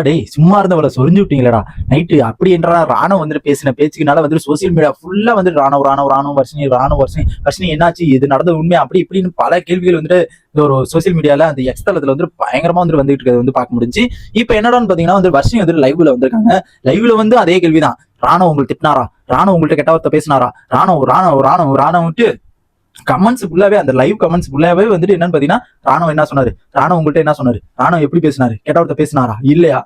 டேய் சும்மா இருந்தவள சொரிஞ்சு விட்டீங்களடா நைட்டு அப்படி என்றா ராணுவ வந்துட்டு பேசின பேச்சுக்குனால வந்துட்டு சோசியல் மீடியா ஃபுல்லா வந்துட்டு ராணுவ வர்ஷினி என்னாச்சு இது நடந்த உண்மை அப்படி இப்படின்னு பல கேள்விகள் வந்துட்டு இந்த ஒரு சோசியல் மீடியால அந்த எக்ஸ் தளத்துல வந்து பயங்கரமா வந்துட்டு வந்துட்டு இருக்கிறது வந்து பார்க்க முடிஞ்சு. இப்ப என்னடான்னு பாத்தீங்கன்னா வந்து வர்ஷினி வந்துட்டு லைவ்ல வந்திருக்காங்க. லைவ்ல வந்து அதே கேள்விதான், ராணுவ உங்களுக்கு திட்டினாரா, ராணுவ உங்கள்கிட்ட கெட்ட வார்த்தை பேசினாரா, ராணுவ கமெண்ட்ஸ் ஃபுல்லாவே அந்த லைவ் கமெண்ட்ஸ் ஃபுல்லாவே வந்துட்டு என்னன்னு பாத்தீங்கன்னா ராணுவ என்ன சொன்னாரு, ராணுவ உங்கள்கிட்ட என்ன சொன்னாரு, ராணுவ எப்படி பேசினாரு, கெட்ட வார்த்தை பேசினாரா இல்லையா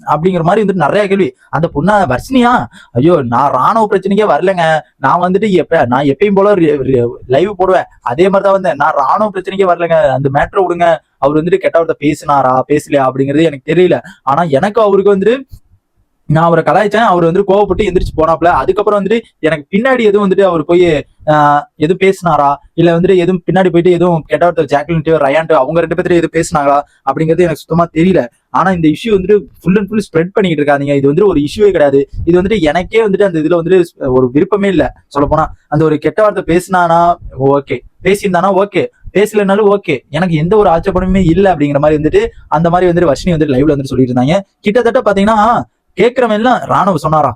அப்படிங்கிற மாதிரி வந்துட்டு நிறைய கேள்வி. அந்த பொண்ணா வர்ஷினியா, ஐயோ நான் ராணுவ பிரச்சனைக்கே வரலங்க, நான் வந்துட்டு நான் எப்பயும் போல லைவ் போடுவேன் அதே மாதிரிதான் வந்தேன், நான் ராணுவ பிரச்சனைக்கே வரலங்க, அந்த மேட்ரை விடுங்க, அவர் வந்துட்டு கெட்ட வார்த்தை பேசினாரா பேசலையா அப்படிங்கிறது எனக்கு தெரியல. ஆனா எனக்கு அவருக்கு வந்துட்டு நான் அவரை கலாய்ச்சேன், அவர் வந்து கோவப்பட்டு எந்திரிச்சு போனாப்ல. அதுக்கப்புறம் வந்துட்டு எனக்கு பின்னாடி எதுவும் வந்துட்டு அவர் போய் எதுவும் பேசினாரா இல்ல வந்துட்டு எதுவும் பின்னாடி போயிட்டு எதுவும் கெட்ட ஜாக்லின்ட்டு ரயான்ட்டு அவங்க 2 பேர்த்து எதுவும் பேசினாங்களா அப்படிங்கிறது எனக்கு சுத்தமா தெரியல. ஆனா இந்த இஷ்யூ வந்துட்டு ஃபுல் அண்ட் ஃபுல் ஸ்ப்ரெட் பண்ணிட்டு இருக்காங்க. இது வந்துட்டு ஒரு இஷ்யூவே கிடையாது. இது வந்துட்டு எனக்கே வந்துட்டு அந்த இதுல வந்துட்டு ஒரு விருப்பமே இல்லை சொல்ல போனா. அந்த ஒரு கெட்ட வார்த்தை பேசினானா ஓகே, பேசியிருந்தானா ஓகே, பேசலனாலும் ஓகே, எனக்கு எந்த ஒரு ஆட்சேபனமே இல்லை அப்படிங்கிற மாதிரி வந்துட்டு அந்த மாதிரி வந்துட்டு வர்ஷினி வந்துட்டு லைவ்ல வந்துட்டு சொல்லிட்டு இருந்தாங்க. கிட்டத்தட்ட பாத்தீங்கன்னா கேட்கிறவன் எல்லாம் ராணுவ சொன்னாரா,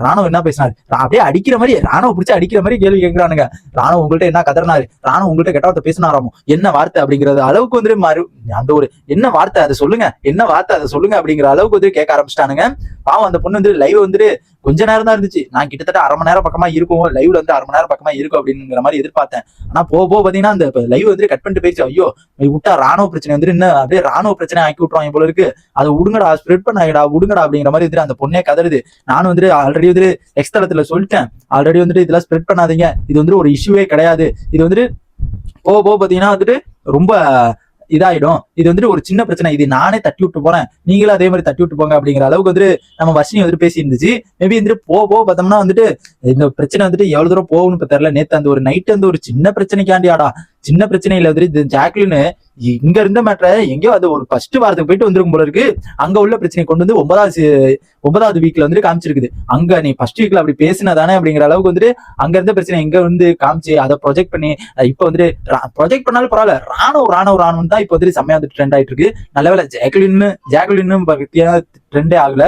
ராணுவ என்ன பேசினாரு, அப்படியே அடிக்கிற மாதிரி ராணுவ பிடிச்சி அடிக்கிற மாதிரி கேள்வி கேட்கிறானுங்க. ராணுவ உங்கள்கிட்ட என்ன கதறினாரு, ராணுவ உங்கள்கிட்ட கெட்ட வார்த்தை பேசினாராமோ, என்ன வார்த்தை அப்படிங்கிறது அளவுக்கு வந்துட்டு அந்த ஒரு என்ன வார்த்தை அதை சொல்லுங்க, என்ன வார்த்தை அதை சொல்லுங்க அப்படிங்கிற அளவுக்கு வந்து கேட்க ஆரம்பிச்சிட்டானுங்க. பாவம் அந்த பொண்ணு வந்து லைவ் வந்துட்டு கொஞ்ச நேரம் தான் இருந்துச்சு. நான் கிட்டத்தட்ட 1/2 மணி நேரம் பக்கமா இருக்கும், லைவ்ல வந்து 1/2 மணி நேரம் பக்கமா இருக்கும் அப்படிங்கிற மாதிரி எதிர்பார்த்தேன். ஆனா போக பாத்தீங்கன்னா அந்த லைவ் வந்து கட் பண்ணிட்டு போயிடுச்சு. ஐயோ விட்டா ராணுவ பிரச்சனை வந்துட்டு இன்னும் அப்படியே ராணுவ பிரச்சனை ஆக்கி விட்டுருவாங்க போல இருக்கு, அதை விடுங்கடா, ஸ்ப்ரெட் பண்ணாங்கடா, விடுங்கடா அப்படிங்கிற மாதிரி வந்துட்டு அந்த பொண்ணே கதறுது. நானும் வந்துட்டு ஆல்ரெடி வந்துட்டு எக்ஸ் தளத்துல சொல்லிட்டேன், ஆல்ரெடி வந்துட்டு இதெல்லாம் ஸ்ப்ரெட் பண்ணாதீங்க, இது வந்துட்டு ஒரு இஷ்யூவே கிடையாது, இது வந்துட்டு போக பாத்தீங்கன்னா வந்துட்டு ரொம்ப இதாயிடும், இது வந்துட்டு ஒரு சின்ன பிரச்சனை, இது நானே தட்டி விட்டு போறேன், நீங்களும் அதே மாதிரி தட்டி விட்டு போங்க அப்படிங்கிற அளவுக்கு வந்துட்டு நம்ம வர்ஷினி வந்துட்டு பேசி இருந்துச்சு. மேபி வந்துட்டு போக பார்த்தோம்னா வந்துட்டு இந்த பிரச்சனை வந்துட்டு எவ்வளவு தூரம் போகும்னு இப்ப தெரியல. நேத்து அந்த ஒரு நைட் அந்த ஒரு சின்ன பிரச்சனைக்காண்டியாடா, சின்ன பிரச்சனை இல்ல வந்துட்டு ஜாக்லின்னு இங்க இருந்த மேட்டரை எங்கேயோ அது ஒரு ஃபர்ஸ்ட் வாரத்துக்கு போயிட்டு வந்துருக்கும் போல இருக்கு. அங்க உள்ள பிரச்சனை கொண்டு வந்து 9வது வீக்ல வந்துட்டு காமிச்சிருக்குது. அங்க நீ ஃபர்ஸ்ட் வீக்ல அப்படி பேசினதானே அப்படிங்கிற அளவுக்கு வந்துட்டு அங்க இருந்த பிரச்சனை எங்க வந்து காமிச்சு அதை ப்ரொஜெக்ட் பண்ணி இப்ப வந்துட்டு ப்ரொஜெக்ட் பண்ணாலும் பரவாயில்ல, ராணுவம் தான் இப்ப வந்துட்டு செம்மையா வந்துட்டு ட்ரெண்ட் ஆயிட்டு இருக்கு. நல்லவேளை ஜாக்லின்னு பத்தியா ட்ரெண்டே ஆகல,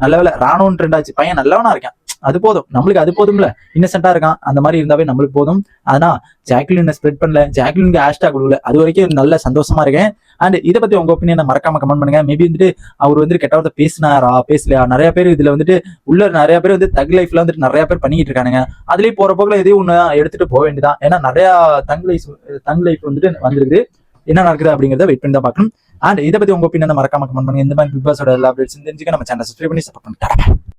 நல்லவேளை ராணுவம் ட்ரெண்ட் ஆச்சு. பையன் நல்லவனா இருக்கான், அது போதும் நம்மளுக்கு, அது போதும்ல, இன்னசென்ட்டா இருக்கான், அந்த மாதிரி இருந்தாவே நம்மளுக்கு போதும். ஆனா ஜாக்லின் ஸ்ப்ரெட் பண்ணல, ஜாக்லினுக்கு ஹேஷ்டாக் கொடுக்கல, அது வரைக்கும் நல்ல சந்தோஷமா இருக்கேன். அண்ட் இதை பத்தி உங்க ஒப்பீனியனை மறக்காம கமெண்ட் பண்ணுங்க. மேபி வந்துட்டு அவர் வந்துட்டு கெட்ட வார்த்தை பேசினாரா பேசலையா, நிறைய பேர் இதுல வந்துட்டு உள்ள நிறைய பேர் வந்து தக் லைஃப்ல வந்துட்டு நிறைய பேர் பண்ணிட்டு இருக்கானுங்க. அதுலயே போற போக்குல எதையும் ஒண்ணு எடுத்துட்டு போக வேண்டியதான். ஏன்னா நிறைய தங் லைஃப் வந்துட்டு வந்துருக்குது. என்ன நடக்குது அப்படிங்கறத வெயிட் பண்ணி தான் பார்க்கணும். அண்ட் இதை பத்தி உங்க ஒப்பீனியனை மறக்காம கமெண்ட் பண்ணுங்க. இந்த மாதிரி பிக் பாஸோட எல்லா அப்டேட்ஸ் தெரிஞ்சுக்க நம்ம சேனல் சப்ஸ்கிரைப் பண்ணி சப்போர்ட் பண்ணுங்க.